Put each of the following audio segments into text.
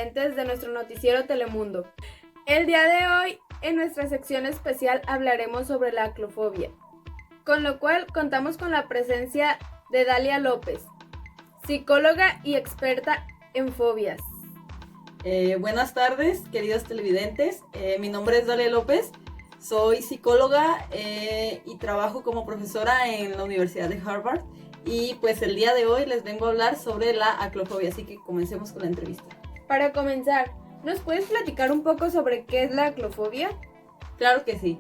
televidentes de nuestro noticiero Telemundo. El día de hoy, en nuestra sección especial, hablaremos sobre la aclofobia, con lo cual contamos con la presencia de Dalia López, psicóloga y experta en fobias. Buenas tardes, queridos televidentes. Mi nombre es Dalia López, soy psicóloga y trabajo como profesora en la Universidad de Harvard. Y pues el día de hoy les vengo a hablar sobre la aclofobia, así que comencemos con la entrevista. Para comenzar, ¿nos puedes platicar un poco sobre qué es la aclofobia? Claro que sí.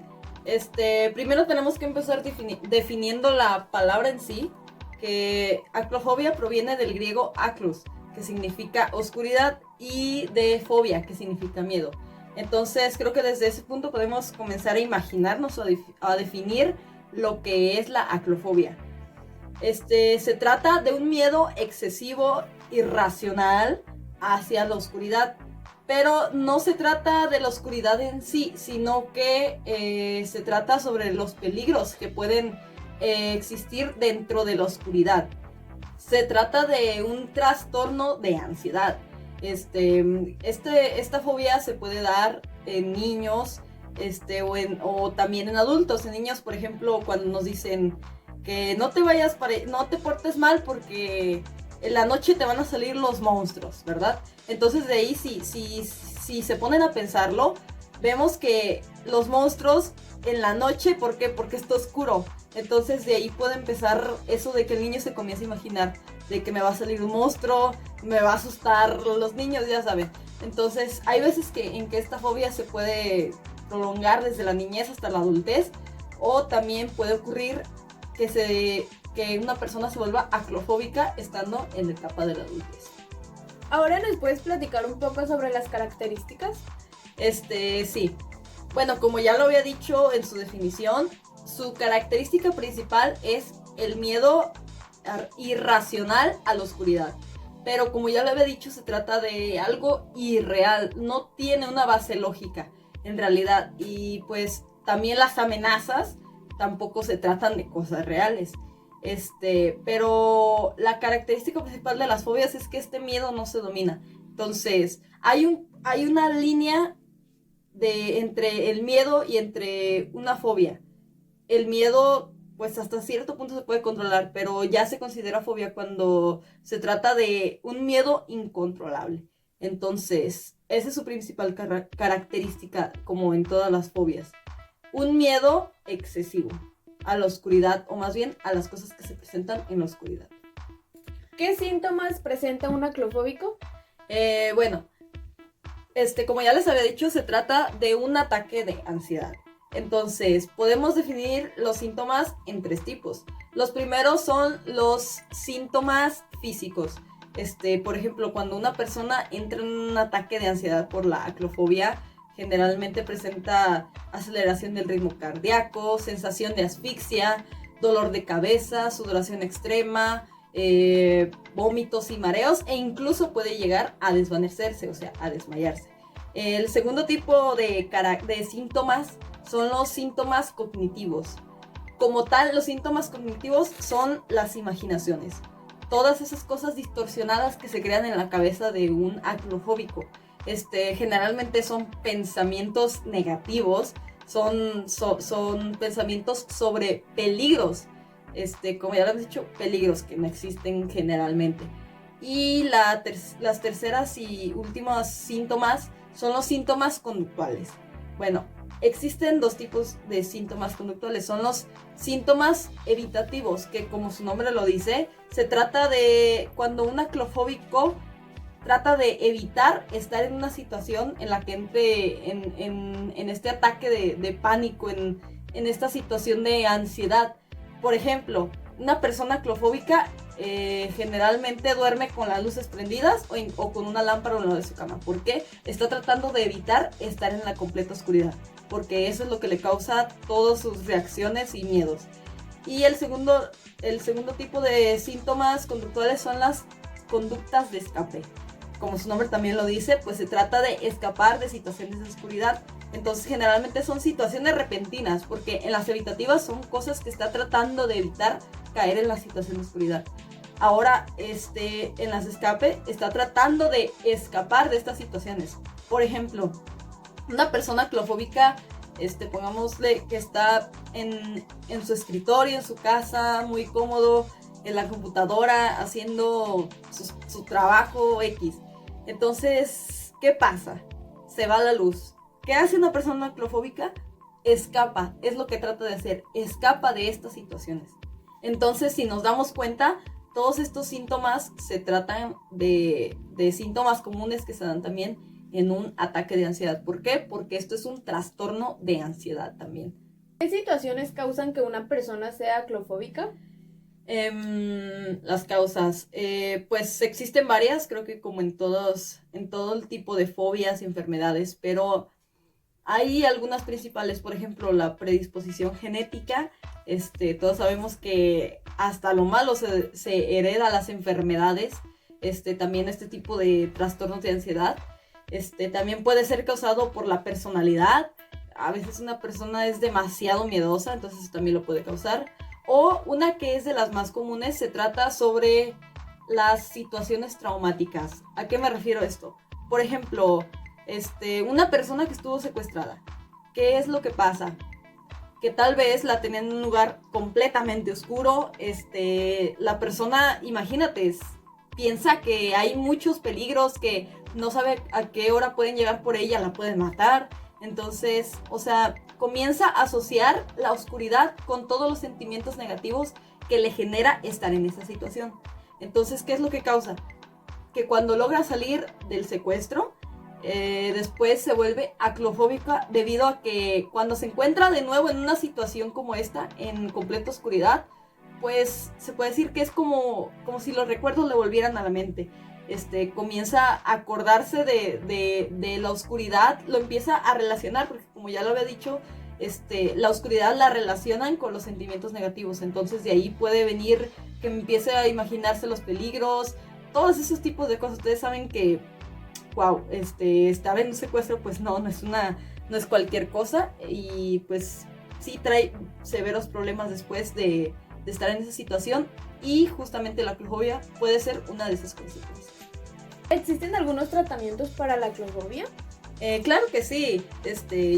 Primero tenemos que empezar definiendo la palabra en sí, que aclofobia proviene del griego aklos, que significa oscuridad, y de fobia, que significa miedo. Entonces creo que desde ese punto podemos comenzar a imaginarnos o a definir lo que es la aclofobia. Se trata de un miedo excesivo, irracional hacia la oscuridad, pero no se trata de la oscuridad en sí, sino que se trata sobre los peligros que pueden existir dentro de la oscuridad. Se trata de un trastorno de ansiedad. Esta fobia se puede dar en niños o también en adultos. En niños, por ejemplo, cuando nos dicen que no te portes mal porque en la noche te van a salir los monstruos, ¿verdad? Entonces de ahí, si se ponen a pensarlo, vemos que los monstruos en la noche, ¿por qué? Porque está oscuro. Entonces de ahí puede empezar eso de que el niño se comienza a imaginar de que me va a salir un monstruo, me va a asustar. Los niños ya saben. Entonces hay veces en que esta fobia se puede prolongar desde la niñez hasta la adultez, o también puede ocurrir que una persona se vuelva aclofóbica estando en la etapa de la adultez. ¿Ahora nos puedes platicar un poco sobre las características? Sí. Bueno, como ya lo había dicho en su definición, su característica principal es el miedo irracional a la oscuridad. Pero como ya lo había dicho, se trata de algo irreal, no tiene una base lógica en realidad. Y pues también las amenazas tampoco se tratan de cosas reales. Pero la característica principal de las fobias es que este miedo no se domina. Entonces, hay una línea entre el miedo y entre una fobia. El miedo, pues hasta cierto punto se puede controlar, pero ya se considera fobia cuando se trata de un miedo incontrolable. Entonces, esa es su principal característica, como en todas las fobias. Un miedo excesivo a la oscuridad, o más bien a las cosas que se presentan en la oscuridad. ¿Qué síntomas presenta un aclofóbico? Bueno, como ya les había dicho, se trata de un ataque de ansiedad. Entonces, podemos definir los síntomas en 3 tipos. Los primeros son los síntomas físicos. Por ejemplo, cuando una persona entra en un ataque de ansiedad por la aclofobia, generalmente presenta aceleración del ritmo cardíaco, sensación de asfixia, dolor de cabeza, sudoración extrema, vómitos y mareos, e incluso puede llegar a desvanecerse, o sea, a desmayarse. El segundo tipo de síntomas son los síntomas cognitivos. Como tal, los síntomas cognitivos son las imaginaciones. Todas esas cosas distorsionadas que se crean en la cabeza de un aclofóbico. Generalmente son pensamientos negativos, son pensamientos sobre peligros, como ya lo hemos dicho, peligros que no existen generalmente. Y las terceras y últimos síntomas son los síntomas conductuales. Bueno, existen 2 tipos de síntomas conductuales. Son los síntomas evitativos, que como su nombre lo dice, se trata de cuando un aclofóbico trata de evitar estar en una situación en la que entre en este ataque de pánico, en esta situación de ansiedad. Por ejemplo, una persona aclofóbica generalmente duerme con las luces prendidas o con una lámpara en lo de su cama. ¿Por qué? Está tratando de evitar estar en la completa oscuridad, porque eso es lo que le causa todas sus reacciones y miedos. Y el segundo tipo de síntomas conductuales son las conductas de escape. Como su nombre también lo dice, pues se trata de escapar de situaciones de oscuridad. Entonces generalmente son situaciones repentinas, porque en las evitativas son cosas que está tratando de evitar caer en la situación de oscuridad. ahora en las escape está tratando de escapar de estas situaciones. Por ejemplo, una persona clofóbica, pongámosle que está en su escritorio, en su casa, muy cómodo, en la computadora, haciendo su trabajo X. Entonces, ¿qué pasa? Se va la luz. ¿Qué hace una persona clofóbica? Escapa, es lo que trata de hacer, escapa de estas situaciones. Entonces, si nos damos cuenta, todos estos síntomas se tratan de síntomas comunes que se dan también en un ataque de ansiedad. ¿Por qué? Porque esto es un trastorno de ansiedad también. ¿Qué situaciones causan que una persona sea clofóbica? Las causas, pues existen varias, creo que como en todo el tipo de fobias y enfermedades, pero hay algunas principales. Por ejemplo, la predisposición genética. Todos sabemos que hasta lo malo se hereda las enfermedades. También este tipo de trastornos de ansiedad. También puede ser causado por la personalidad. A veces una persona es demasiado miedosa, entonces eso también lo puede causar. O una que es de las más comunes, se trata sobre las situaciones traumáticas. ¿A qué me refiero esto? Por ejemplo, una persona que estuvo secuestrada. ¿Qué es lo que pasa? Que tal vez la tenían en un lugar completamente oscuro. La persona, imagínate, piensa que hay muchos peligros, que no sabe a qué hora pueden llegar por ella, la pueden matar. Entonces, o sea, comienza a asociar la oscuridad con todos los sentimientos negativos que le genera estar en esa situación. Entonces, ¿qué es lo que causa? Que cuando logra salir del secuestro, después se vuelve aclofóbica debido a que cuando se encuentra de nuevo en una situación como esta, en completa oscuridad, pues se puede decir que es como si los recuerdos le volvieran a la mente. Comienza a acordarse de la oscuridad, lo empieza a relacionar, porque como ya lo había dicho, la oscuridad la relacionan con los sentimientos negativos. Entonces de ahí puede venir que empiece a imaginarse los peligros, todos esos tipos de cosas. Ustedes saben que wow, estar en un secuestro pues no es cualquier cosa, y pues sí trae severos problemas después de estar en esa situación, y justamente la clofobia puede ser una de esas consecuencias. ¿Existen algunos tratamientos para la clofobia? Claro que sí.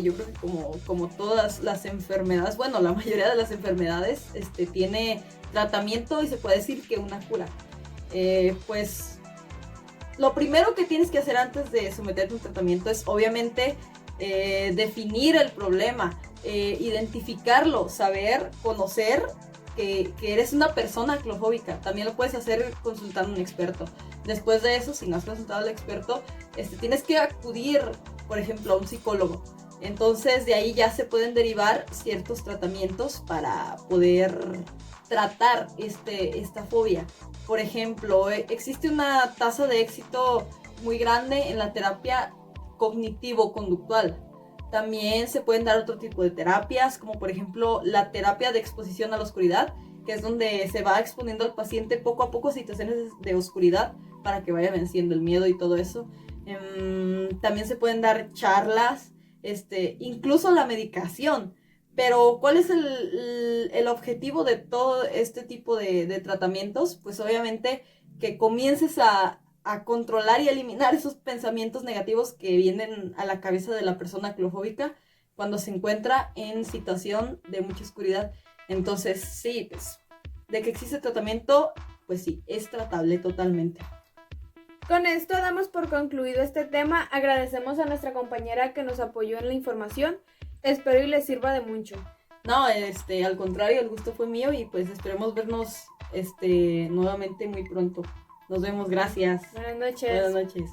Yo creo que como todas las enfermedades, bueno, la mayoría de las enfermedades tiene tratamiento y se puede decir que una cura. Pues lo primero que tienes que hacer antes de someterte a un tratamiento es obviamente definir el problema, identificarlo, saber, conocer que eres una persona clofóbica. También lo puedes hacer consultando a un experto. Después de eso, si no has consultado al experto, tienes que acudir, por ejemplo, a un psicólogo. Entonces de ahí ya se pueden derivar ciertos tratamientos para poder tratar esta fobia. Por ejemplo, existe una tasa de éxito muy grande en la terapia cognitivo-conductual. También se pueden dar otro tipo de terapias, como por ejemplo la terapia de exposición a la oscuridad, que es donde se va exponiendo al paciente poco a poco a situaciones de oscuridad para que vaya venciendo el miedo y todo eso. También se pueden dar charlas, incluso la medicación. Pero ¿cuál es el objetivo de todo este tipo de tratamientos? Pues obviamente que comiences a controlar y eliminar esos pensamientos negativos que vienen a la cabeza de la persona clofóbica cuando se encuentra en situación de mucha oscuridad. Entonces, sí, pues, de que existe tratamiento, pues sí, es tratable totalmente. Con esto damos por concluido este tema. Agradecemos a nuestra compañera que nos apoyó en la información. Espero y les sirva de mucho. No, al contrario, el gusto fue mío, y pues esperemos vernos nuevamente muy pronto. Nos vemos, gracias. Buenas noches. Buenas noches.